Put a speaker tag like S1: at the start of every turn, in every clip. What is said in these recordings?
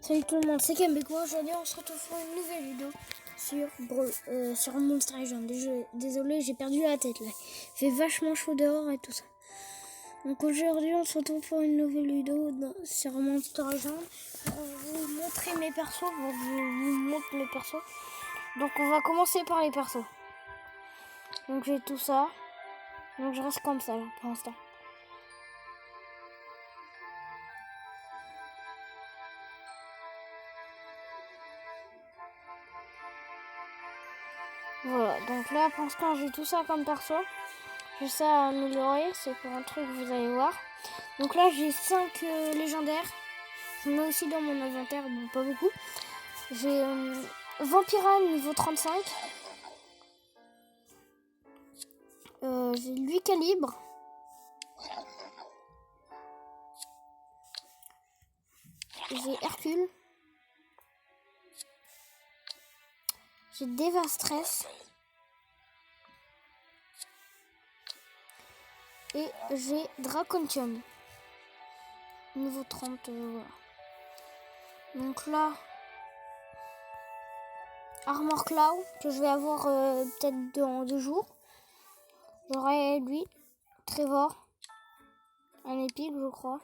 S1: Salut tout le monde, c'est Kembeko. Aujourd'hui on se retrouve pour une nouvelle vidéo sur Monster Legend. Désolé, j'ai perdu la tête là. Il fait vachement chaud dehors et tout ça. Donc aujourd'hui on se retrouve pour une nouvelle vidéo sur Monster Legend. Pour vous montrer mes persos, pour vous montrer les persos. Donc on va commencer par les persos. Donc j'ai tout ça. Donc je reste comme ça là pour l'instant. Voilà, donc là pour l'instant j'ai tout ça comme perso. J'ai ça à améliorer, c'est pour un truc vous allez voir. Donc là j'ai 5 légendaires. J'en ai aussi dans mon inventaire, bon pas beaucoup. J'ai Vampira niveau 35. J'ai 8 calibres. J'ai Hercule. J'ai Devastress. Et j'ai Dracontium. Niveau 30, voilà. Donc là, Armor Claw, que je vais avoir peut-être dans 2 jours. J'aurai lui, Trevor, un épique je crois.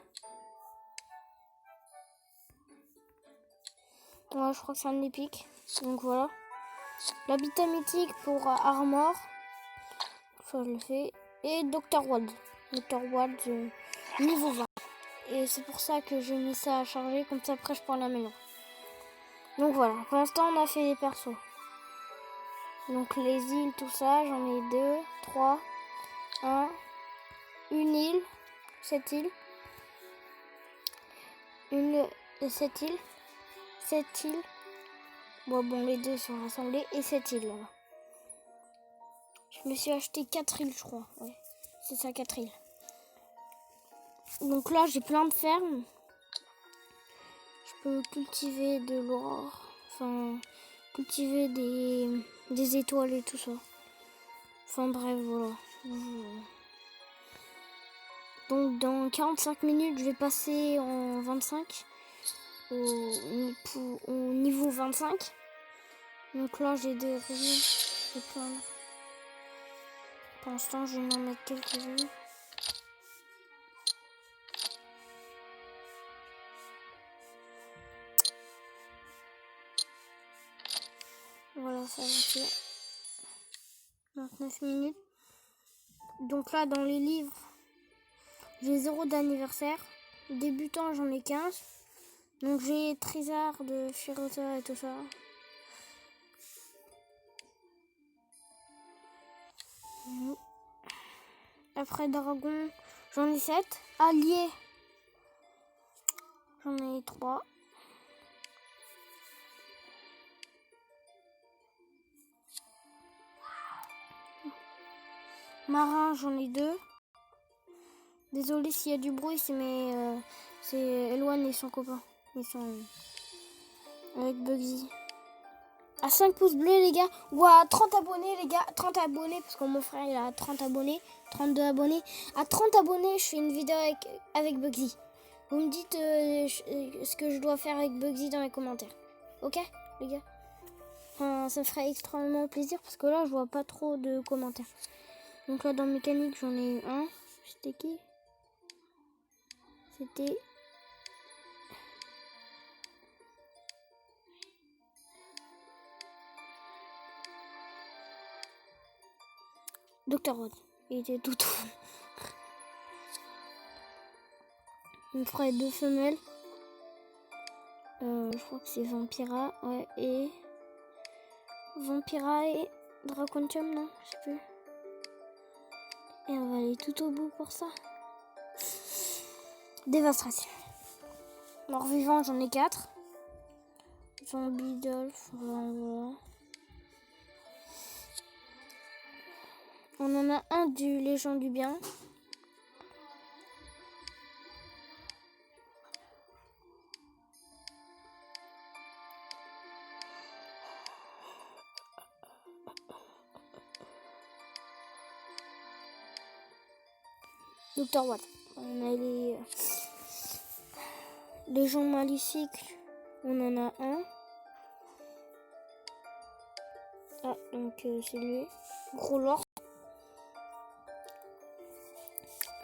S1: Ouais, je crois que c'est un épique. Donc voilà. L'habitat mythique pour Armor. Ça je le fais. Et Dr. Wald. Dr. Wald niveau 20. Et c'est pour ça que j'ai mis ça à charger. Comme ça après je pourrai l'améliorer. Donc voilà. Pour l'instant on a fait les persos. Donc les îles, tout ça. J'en ai 2, 3, 1. Une île. Cette île. Cette île. Cette île. Bon, les deux sont rassemblés. Et cette île là-bas. Je me suis acheté 4 îles, je crois. Ouais, c'est ça, 4 îles. Donc là, j'ai plein de fermes. Je peux cultiver de l'or. Enfin, cultiver des étoiles et tout ça. Enfin, bref, voilà. Donc, dans 45 minutes, je vais passer en 25. Au niveau 25. Donc là, j'ai des rues. J'ai plein de... Pour l'instant, je vais en mettre quelques-unes. Voilà, ça va faire 29 minutes. Donc là, dans les livres, j'ai 0 d'anniversaire. Débutant, j'en ai 15. Donc j'ai Trésor de Shirota et tout ça. Après Dragon, j'en ai 7. Allié, j'en ai 3. Marin, j'en ai 2. Désolé s'il y a du bruit, c'est Elwan et son copain. Ils sont avec Bugsy. À 5 pouces bleus les gars. Ou à 30 abonnés les gars. 30 abonnés parce que mon frère il a 30 abonnés. 32 abonnés. À 30 abonnés je fais une vidéo avec Bugsy. Vous me dites ce que je dois faire avec Bugsy dans les commentaires. Ok les gars. Enfin, ça me ferait extrêmement plaisir parce que là je vois pas trop de commentaires. Donc là dans mécanique j'en ai eu un. C'était qui? C'était... Dr. Rod. Il était tout. On ferait 2 femelles. Je crois que c'est Vampira. Ouais, et... Vampira et Dracontium, non? Je sais plus. Et on va aller tout au bout pour ça. Dévastration. Mort-vivant, j'en ai 4. Zombie Dolph, voilà. On en a un du Légende du Bien. Dr. Watt. On a les gens maléfiques. On en a un. Ah, donc c'est lui. Gros lord.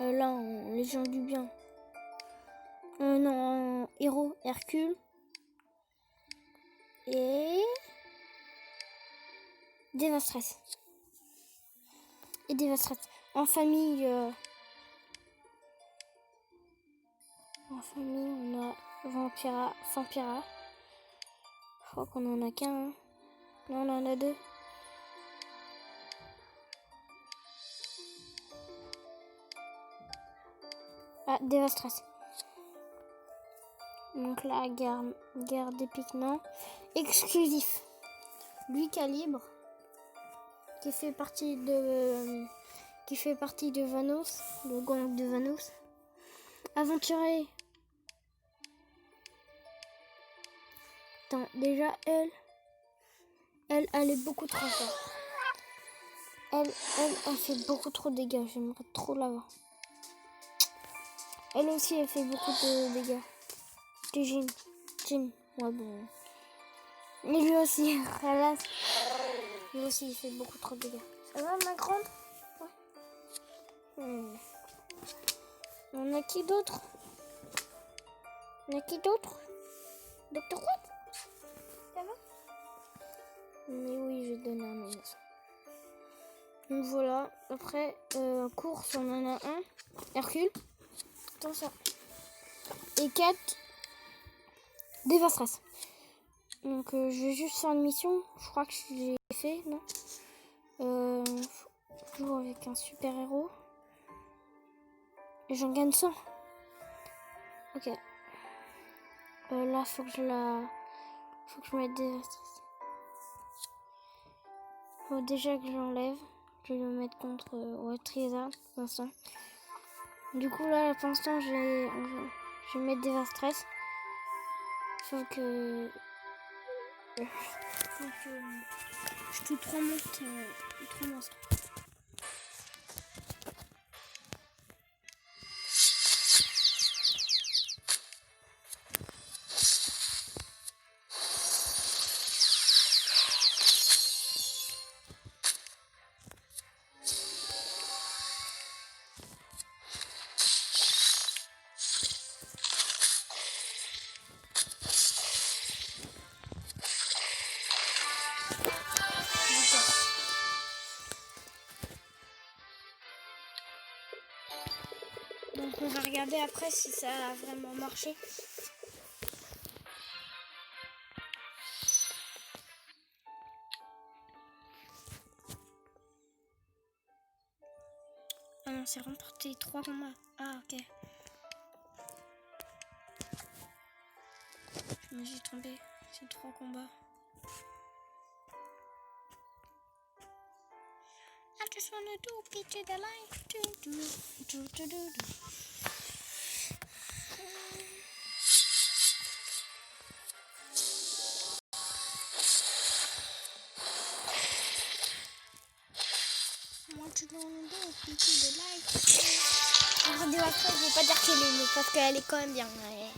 S1: Là, en Légion du Bien. Non, en héros, Hercule. Et... Dévastress. Et Dévastress. En famille... En famille, on a Vampira, Vampira. Je crois qu'on en a qu'un. Hein. Non, on en a deux. Ah, Dévastress. Donc là, guerre d'épique, non. Exclusif. Lui, Calibre. Qui fait partie de Vanos. Le gang de Vanos. Aventurier. Attends, déjà, elle est beaucoup trop forte. Elle fait beaucoup trop de dégâts. J'aimerais trop l'avoir. Elle aussi, elle fait beaucoup de dégâts. C'est Jin. Ouais, bon. Mais lui aussi, hélas. Lui aussi, il fait beaucoup trop de dégâts. Ça va, ma grande? Ouais. On a qui d'autre? Docteur What? Ça va? Mais oui, je vais te donner un menace. Donc voilà. Après, course, on en a un. Hercule. Attention. Et 4. Dévastress. Donc je vais juste faire une mission. Je crois que je l'ai fait, non? Toujours avec un super héros. Et j'en gagne 100. Ok. Là, faut que je mette Dévastress. Faut déjà que j'enlève. Je vais le mettre contre Trésor pour l'instant. Du coup, là, pour l'instant, je vais mettre Dévastress. Faut que je tue 3 monstres. 3 monstres. Donc on va regarder après si ça a vraiment marché. Ah non, c'est remporté 3 combats. Ah ok. Je me suis trompée. C'est 3 combats. I just wanna do picture the life. Radio après, je vais pas dire qu'elle est mieux parce qu'elle est quand même bien. Ouais.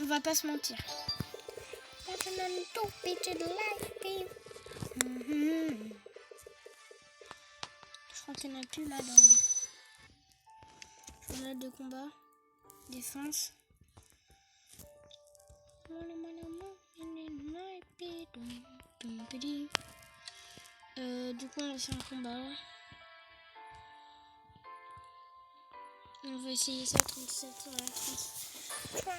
S1: On va pas se mentir. Je crois qu'il n'y en a plus là dans journal de combat. Défense. Du coup, on va faire un combat. On va essayer ça, 37, 30.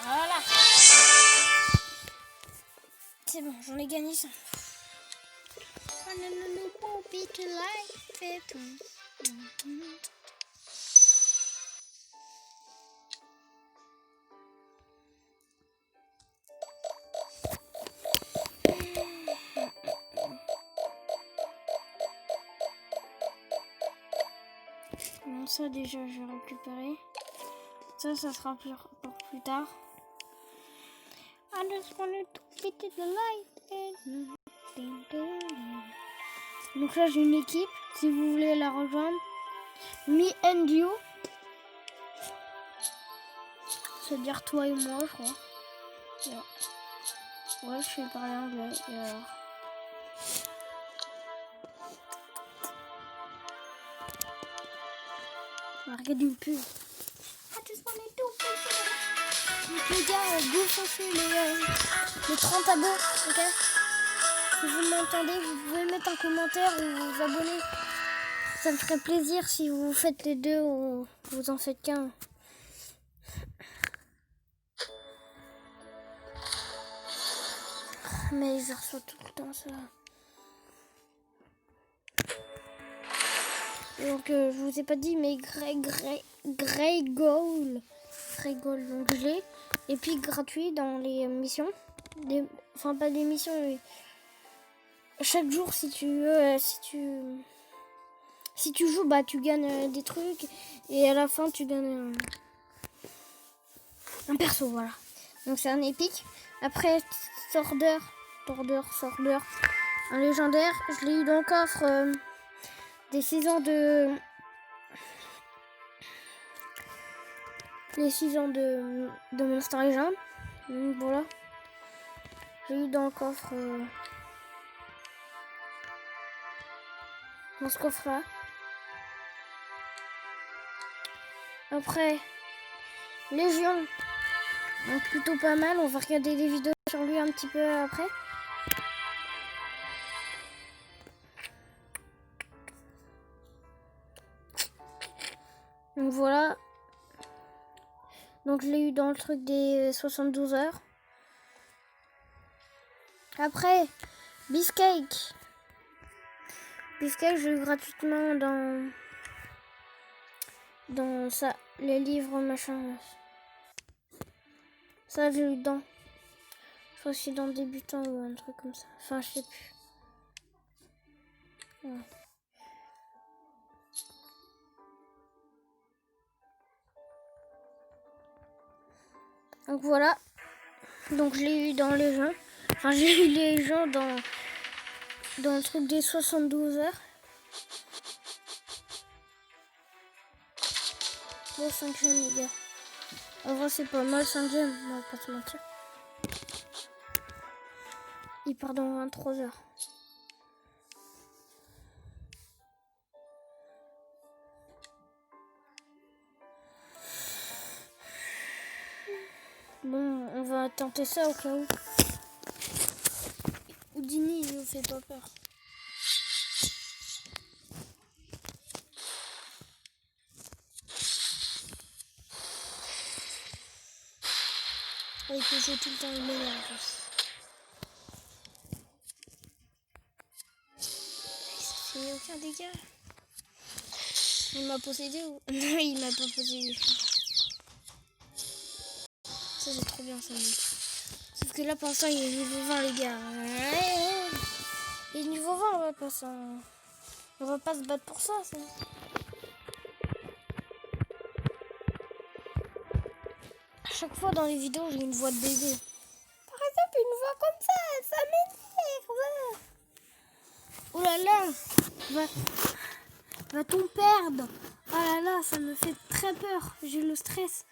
S1: Voilà. C'est bon, j'en ai gagné 100. ça déjà, je vais récupérer. Ça sera pour plus tard. I just wanted to fit in the light. Donc là, j'ai une équipe. Si vous voulez la rejoindre, me and you. C'est-à-dire toi et moi, je crois. Yeah. Ouais, je sais parler anglais. Et alors... on va regarder une pub. Donc les gars, go chercher les 30 abos, ok? Si vous m'entendez, vous pouvez mettre un commentaire ou vous abonner. Ça me ferait plaisir si vous faites les deux ou vous en faites qu'un. Mais je reçois tout le temps ça. Donc je vous ai pas dit, mais Grey Goal, donc je l'ai. Et puis gratuit dans les missions. Enfin pas des missions, mais chaque jour si tu veux, si tu joues, bah tu gagnes des trucs. Et à la fin tu gagnes un perso, voilà. Donc c'est un épique. Après Sorder, un légendaire. Je l'ai eu dans le coffre des 6 ans de... les 6 ans de Monster Legend. Donc voilà. J'ai eu dans le coffre... dans ce coffre là. Après, Légion. Donc plutôt pas mal. On va regarder des vidéos sur lui un petit peu après. Donc voilà. Donc je l'ai eu dans le truc des 72 heures. Après, Beefcake. Beefcake, j'ai eu gratuitement dans ça, les livres machin. Ça, j'ai eu dans. Je crois que c'est dans débutant ou un truc comme ça. Enfin, je sais plus. Ouais. Donc voilà. Donc je l'ai eu dans les gens. Enfin, j'ai eu les gens dans le truc des 72 heures. Le 5e, les gars. En vrai, c'est pas mal, 5e. On va pas se mentir. Il part dans 23 heures. Bon, on va tenter ça au cas où. Houdini, il nous fait pas peur. Il peut jouer tout le temps le meilleur en plus. Ça fait aucun dégât. Il m'a possédé ou... Non, il m'a pas possédé. Ça c'est trop bien ça. Sauf que là pour l'instant il est niveau 20 les gars. Il est niveau 20, on va pas se battre pour ça. À chaque fois dans les vidéos j'ai une voix de bébé. Par exemple une voix comme ça m'énerve. Oh là là, va-t-on perdre? Oh là là, ça me fait très peur, j'ai le stress.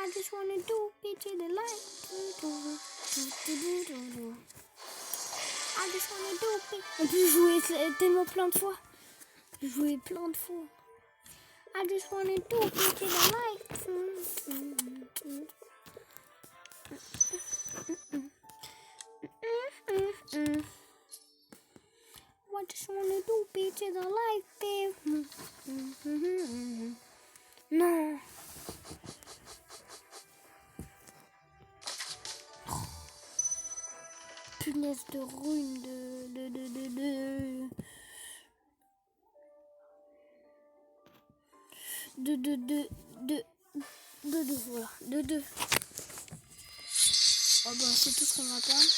S1: I just wanna do picture the light. I just wanna do picture. On peut jouer tellement plein de fois. Jouer plein de fois. I just wanna do picture the light. I just wanna do picture the light. Non. Punaise de ruine voilà, de 2. Oh ben c'est tout ce qu'on va perdre.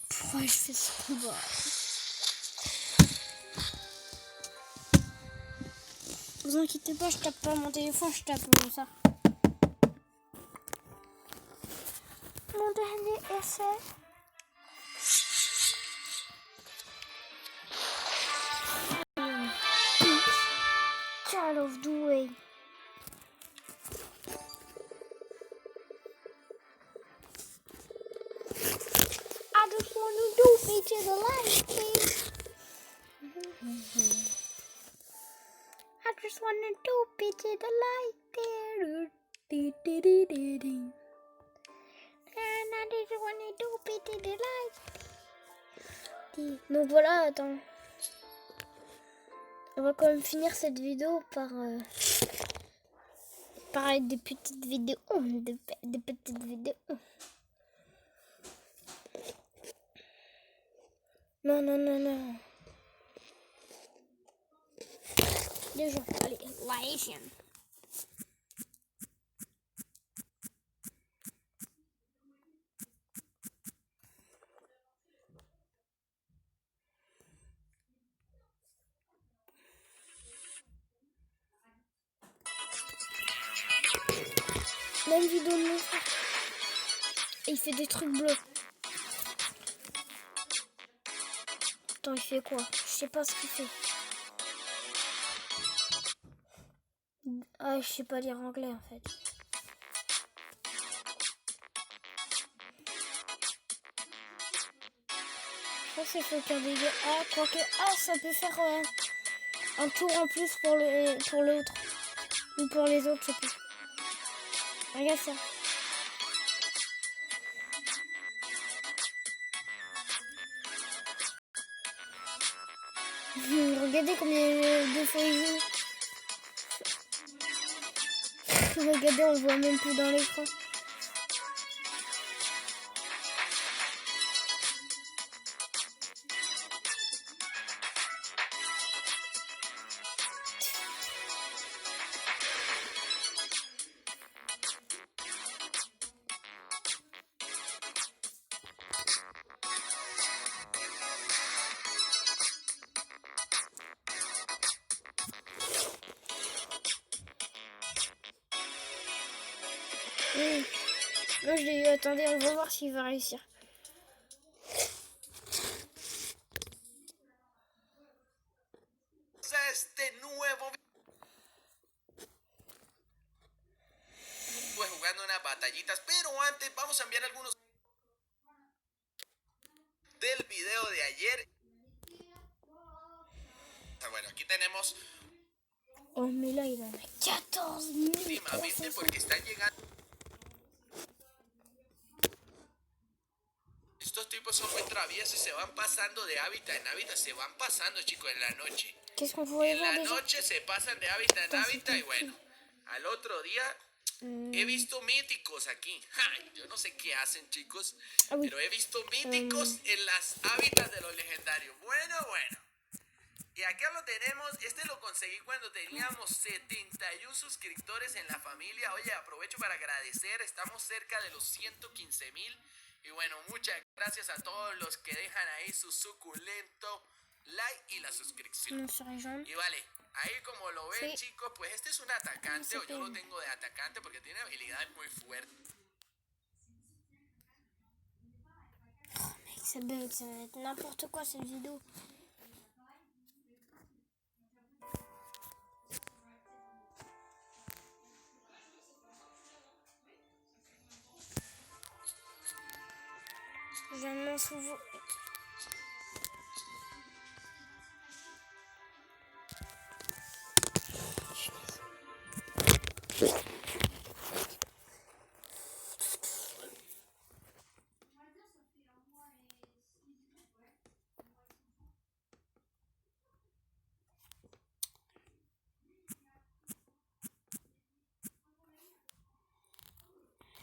S1: Pourquoi je fais ce combat? Vous inquiétez pas, je tape pas mon téléphone, je tape ça. Mon dernier essai. Call of Duty. I just want to do it to the light, please. I just want to do it to the light. And I just want to do it to the light. Donc voilà, attends. On va quand même finir cette vidéo par des petites vidéos. Des petites vidéos. Non, non, non, non. Déjà, allez, Laïtienne. Même vidéo de mon frère. Et il fait des trucs bleus. Attends, il fait quoi? Je sais pas ce qu'il fait. Ah, je sais pas lire anglais en fait. Je pense qu'il faut qu'un dégât. Ah, quoique. Ah, ça peut faire un tour en plus pour l'autre. Ou pour les autres, je sais plus. Regarde ça. Regardez combien de fois il joue. Regardez, on le voit même plus dans l'écran. Moi je l'ai eu, attendez, on va voir s'il va réussir.
S2: Pues jugando unas batallitas, pero antes vamos a enviar algunos del video de ayer. Bueno, aquí tenemos
S1: Oh mais là il en a 14 000.
S2: últimamente porque están llegando. Estos tipos son muy traviesos y se van pasando de hábitat en hábitat, se van pasando, chicos, en la noche.
S1: Qu'est-ce qu'on pourrait
S2: En
S1: voir
S2: la
S1: déjà?
S2: noche se pasan de hábitat en hábitat y bueno, al otro día he visto míticos aquí. Ay, yo no sé qué hacen, chicos, pero he visto míticos en las hábitats de los legendarios. Bueno. Y acá lo tenemos, este lo conseguí cuando teníamos 71 suscriptores en la familia. Oye, aprovecho para agradecer, estamos cerca de los 115,000. Y bueno, muchas gracias a todos los que dejan ahí su suculento like y la suscripción. Y vale, ahí como lo ven, chicos, pues este es un atacante, o yo lo tengo de atacante porque tiene habilidades muy fuertes.
S1: Oh mec, ça bug, ça va être n'importe quoi cette vidéo. Je m'en souviens.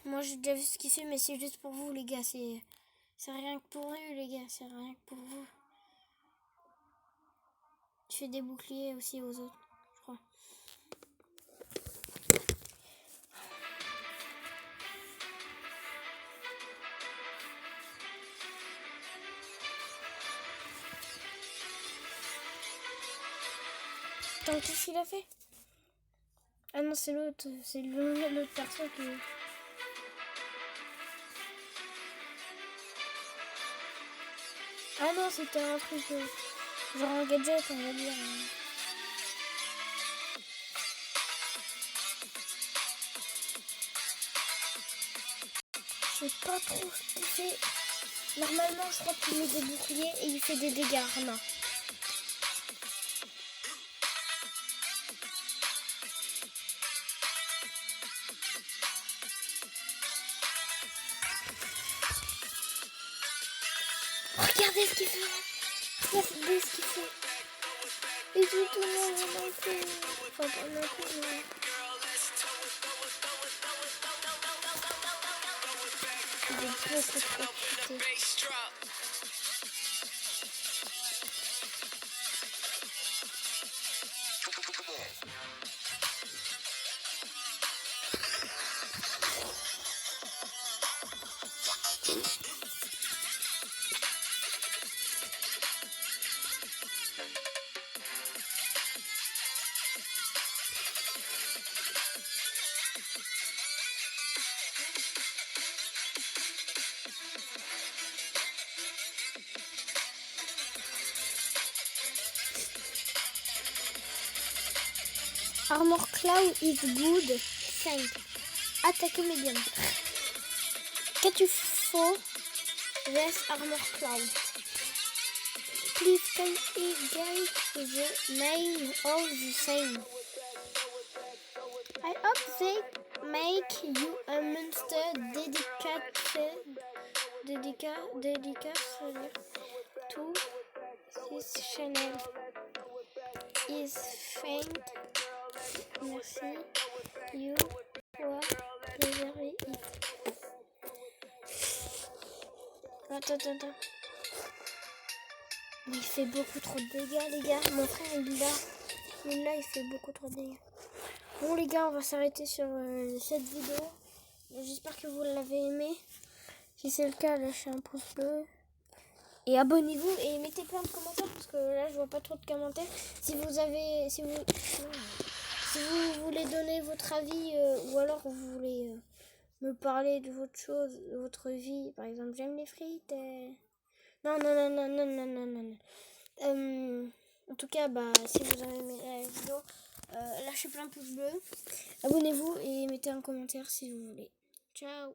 S1: Moi j'ai déjà vu ce qu'il fait, mais c'est juste pour vous les gars, c'est rien que pour eux les gars, c'est rien que pour vous. Je fais des boucliers aussi aux autres, je crois. Attends, qu'est-ce qu'il a fait? Ah non, c'est l'autre l'autre personne qui... Ah non, c'était un truc... genre un gadget, on va dire. Je sais pas trop ce qu'il fait. Normalement, je crois qu'il met des boucliers et il fait des dégâts, Arma. Regardez ce qu'il fait. Regardez ce qu'il fait. Et tout le monde va manquer. Enfin, pas manquer, mais... Il est beaucoup trop cheaté. Armor Cloud is good. 5. Attaque médium. Qu'as-tu faux? Yes, Armor Cloud. Please can you get the name of the same? I hope they make you a monster dedicated to this channel. Is faint. Merci. You for delivery it. Attends. Mais il fait beaucoup trop de dégâts, les gars. Mon frère, il fait beaucoup trop de dégâts. Bon, les gars, on va s'arrêter sur cette vidéo. J'espère que vous l'avez aimé. Si c'est le cas, lâchez un pouce bleu. Et abonnez-vous et mettez plein de commentaires parce que là, je vois pas trop de commentaires. Si vous voulez donner votre avis ou alors vous voulez me parler de votre chose, de votre vie. Par exemple, j'aime les frites. Non. En tout cas, si vous avez aimé la vidéo, lâchez plein de pouces bleus. Abonnez-vous et mettez un commentaire si vous voulez. Ciao.